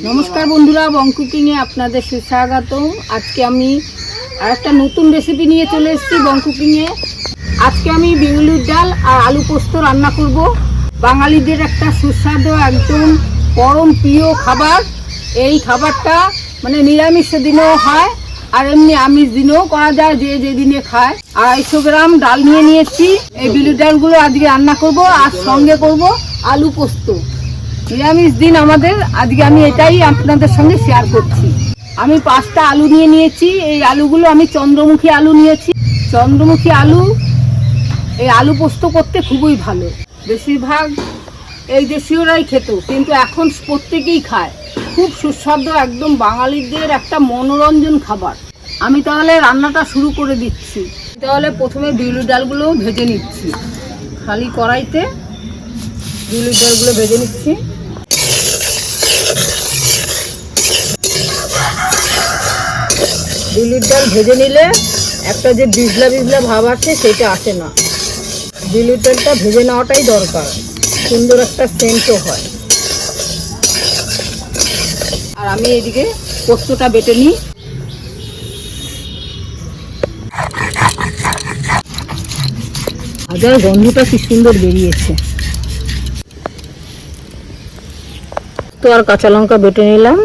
নমস্কার বন্ধুরা, বং কুকিংয়ে আপনাদের সুস্বাগতম। আজকে আমি আরেকটা নতুন রেসিপি নিয়ে চলে এসেছি বং কুকিংয়ে। আজকে আমি বিউলির ডাল আর আলু পোস্ত রান্না করব। বাঙালিদের একটা সুস্বাদু একদম পরম প্রিয় খাবার। এই খাবারটা মানে নিরামিষ দিনেও হয় আর এমনি আমিষ দিনেও করা যায়, যে যেদিনে খায়। 250 গ্রাম ডাল নিয়েছি। এই বিউলির ডালগুলো আজকে রান্না করব আর সঙ্গে করব আলু পোস্ত। নিরামিষ দিন আমাদের, আজকে আমি এটাই আপনাদের সঙ্গে শেয়ার করছি। আমি 5টা আলু নিয়েছি। এই আলুগুলো আমি চন্দ্রমুখী আলু নিয়েছি। চন্দ্রমুখী আলু এই আলু পোস্ত করতে খুবই ভালো। বেশিরভাগ এই দেশীয়রাই খেত, কিন্তু এখন প্রত্যেকেই খায়। খুব সুস্বাদু, একদম বাঙালিদের একটা মনোরঞ্জন খাবার। আমি তাহলে রান্নাটা শুরু করে দিচ্ছি। তাহলে প্রথমে বিউলির ডালগুলো ভেজে নিচ্ছি। খালি কড়াইতে বিউলির ডালগুলো ভেজে নিচ্ছি। বিউলির ডাল ভেজে নিলে একটা যে বিজলা বিজলা ভাব আছে সেটা আসে না। বিউলির ডালটা ভেজে নেওয়াটাই দরকার, সুন্দর একটা সেন্টও হয়। আর আমি এদিকে পোস্তটা বেটে নিই। ভাজার গন্ধটা কি সুন্দর বেরিয়েছে। তো আর কাঁচা লঙ্কা বেটে নিলাম।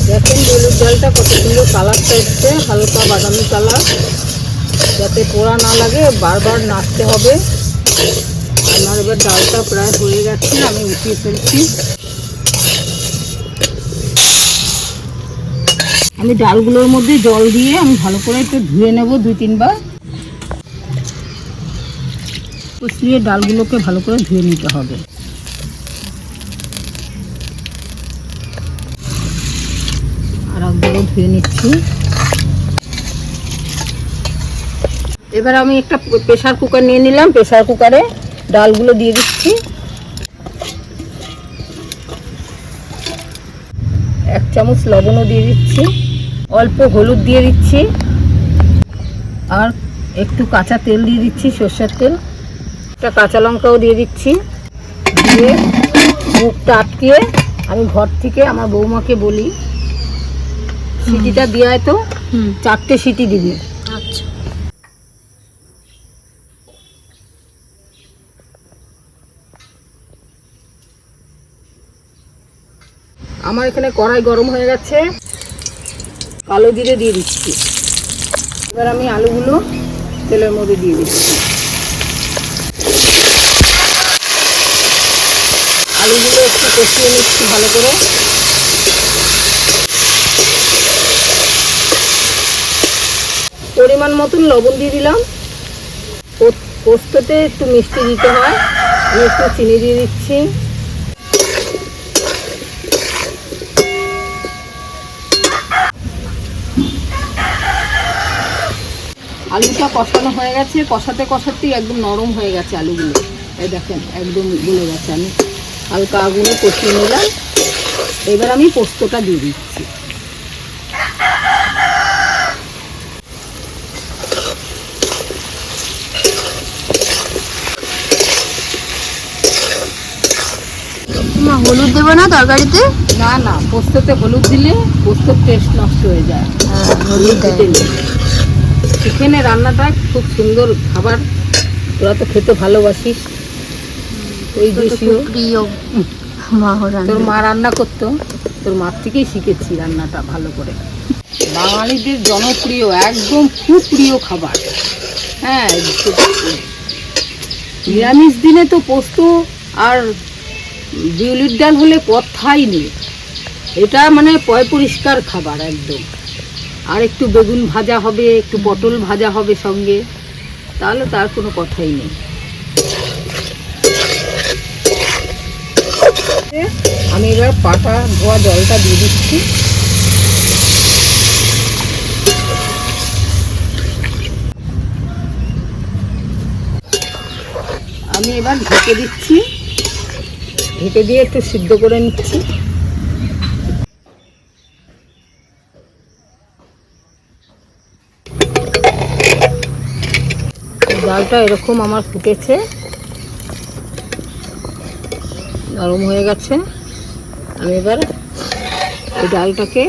দেখেন বিউলির ডালটা কত সুন্দর কালারটা এসছে, হালকা বাদামি কালার। যাতে পোড়া না লাগে বারবার নাড়তে হবে। আমার এবার ডালটা প্রায় হয়ে গেছে, আমি উঠিয়ে ফেলছি। আমি ডালগুলোর মধ্যে জল দিয়ে আমি ভালো করে একটু ধুয়ে নেব 2-3 বার। কষিয়ে ডালগুলোকে ভালো করে ধুয়ে নিতে হবে। আর একবারও ধুয়ে নিচ্ছি। এবার আমি একটা প্রেসার কুকার নিয়ে নিলাম। প্রেসার কুকারে ডালগুলো দিয়ে দিচ্ছি। 1 চামচ লবণও দিয়ে দিচ্ছি। অল্প হলুদ দিয়ে দিচ্ছি। আর একটু কাঁচা তেল দিয়ে দিচ্ছি, সরষের তেল। একটা কাঁচা লঙ্কাও দিয়ে দিচ্ছি। দিয়ে মুখটা আটকিয়ে আমি ঘর থেকে আমার বৌমাকে বলি সিটিটা দিয়ে তো 4টে সিটি দিবি। আচ্ছা। আমার এখানে কড়াই গরম হয়ে গেছে। কালো জিরে দিয়ে দিচ্ছি। এবার আমি আলুগুলো তেলের মধ্যে দিয়ে দিচ্ছি। আলুগুলো একটু কষিয়ে নিচ্ছি ভালো করে। পরিমাণ মতন লবণ দিয়ে দিলাম। পোস্ততে একটু মিষ্টি দিতে হয়, আমি একটু চিনি দিয়ে দিচ্ছি। আলুটা কষানো হয়ে গেছে। কষাতে কষাতেই একদম নরম হয়ে গেছে আলুগুলো। এই দেখেন একদম গলে গেছে। আমি হালকা আগুনে কষিয়ে নিলাম। এবার আমি পোস্তটা দিয়ে দিচ্ছি। হলুদ দেবো না তরকারিতে? না না, পোস্ততে হলুদ দিলে পোস্তর টেস্ট নষ্ট হয়ে যায়। হলুদ দিতে নেই। চিকেনে রান্নাটা খুব সুন্দর খাবার। তোরা তো খেতে ভালোবাসিস। ওই দেশীয় প্রিয় তোর মা রান্না করতো, তোর মার থেকেই শিখেছি রান্নাটা ভালো করে। বাঙালিদের জনপ্রিয় একদম খুব প্রিয় খাবার। হ্যাঁ, নিরামিষ দিনে তো পোস্ত আর বিউলির ডাল হলে কথাই নেই। এটা মানে পয় পরিষ্কার খাবার একদম। আর একটু বেগুন ভাজা হবে, একটু পটল ভাজা হবে সঙ্গে, তাহলে তার কোনো কথাই নেই। আমি এবার পাটা ধোয়া জলটা দিয়ে দিচ্ছি। আমি এবার ঢেকে দিচ্ছি। ঢেকে দিয়ে একটু সিদ্ধ করে নিচ্ছি। ডালটা এরকম আমার ফুটেছে, নরম হয়ে গেছে। আমি এবার এই ডালটাকে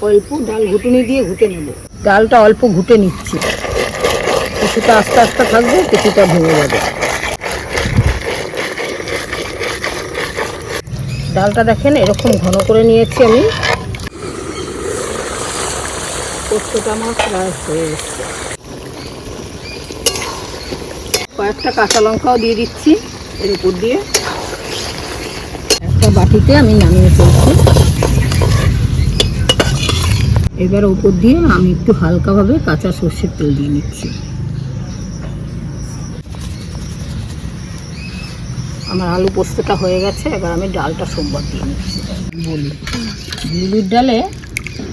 অল্প ডাল ঘুটুনি দিয়ে ঘুটে নেব। ডালটা অল্প ঘুটে নিচ্ছি, কিছুটা আস্তে আস্তে থাকবে, কিছুটা ভেঙে যাবে। ডালটা দেখেন এরকম ঘন করে নিয়েছি আমি। পোস্তটা আমার প্রায় হয়ে গেছে। কয়েকটা কাঁচা লঙ্কাও দিয়ে দিচ্ছি এর উপর দিয়ে। একটা বাটিতে আমি নামিয়ে ফেলছি। এবার উপর দিয়ে আমি একটু হালকাভাবে কাঁচা সর্ষের তেল দিয়ে নিচ্ছি। আমার আলু পোস্তটা হয়ে গেছে। এবার আমি ডালটা সোমবার দিয়ে নিচ্ছি। বলি, বিউলির ডালে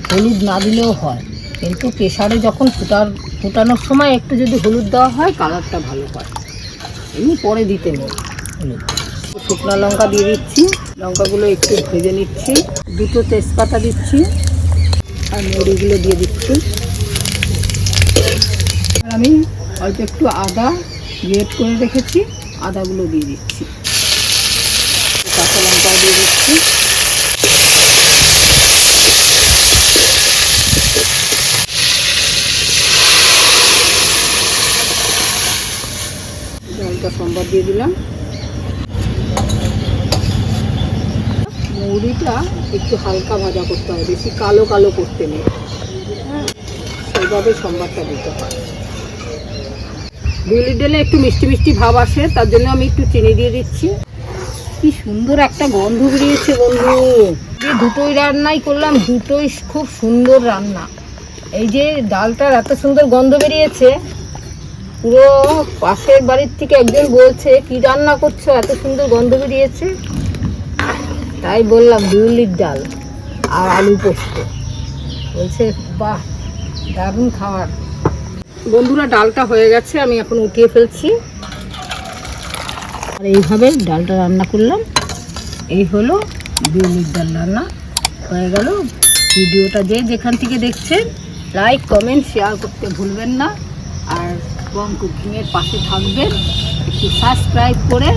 হলুদ না দিলেও হয়, কিন্তু প্রেসারে যখন ফুটানোর সময় একটু যদি হলুদ দেওয়া হয় কালারটা ভালো হয়। এমনি পরে দিতে নেই হলুদ। শুকনো লঙ্কা দিয়ে দিচ্ছি, লঙ্কাগুলো একটু ভেজে নিচ্ছি। দুটো তেজপাতা দিচ্ছি আর মরিগুলো দিয়ে দিচ্ছি। আর আমি অল্প একটু আদা গ্রেট করে রেখেছি, আদাগুলো দিয়ে দিচ্ছি। কাঁচা লঙ্কাও দিয়ে দিচ্ছি। ডালটা সোমবার দিয়ে দিলাম। মৌরিটা একটু হালকা ভাজা করতে হয়, বেশি কালো কালো করতে নেই। হ্যাঁ, সেইভাবে সোমবারটা দিতে হয়। বিউলির ডালে একটু মিষ্টি মিষ্টি ভাব আসে, তার জন্য আমি একটু চিনি দিয়ে দিচ্ছি। কি সুন্দর একটা গন্ধ বেরিয়েছে বন্ধু। যে দুটোই রান্নাই করলাম, দুটোই খুব সুন্দর রান্না। এই যে ডালটার এত সুন্দর গন্ধ বেরিয়েছে, পুরো পাশের বাড়ির থেকে একজন বলছে কি রান্না করছো, এত সুন্দর গন্ধ বেরিয়েছে। তাই বললাম বিউলির ডাল আর আলু পোস্ত। বলছে বাহ, দারুণ খাবার। বন্ধুরা, ডালটা হয়ে গেছে, আমি এখন উঠিয়ে ফেলছি। আর এইভাবে ডালটা রান্না করলাম। এই হলো বিউলির ডাল রান্না হয়ে গেল। ভিডিওটা যে যেখান থেকে দেখছেন লাইক কমেন্ট শেয়ার করতে ভুলবেন না। আর বং কুকিংয়ের পাশে থাকবেন, একটু সাবস্ক্রাইব করে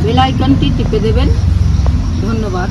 বেল আইকনটি টিপে দেবেন। ধন্যবাদ।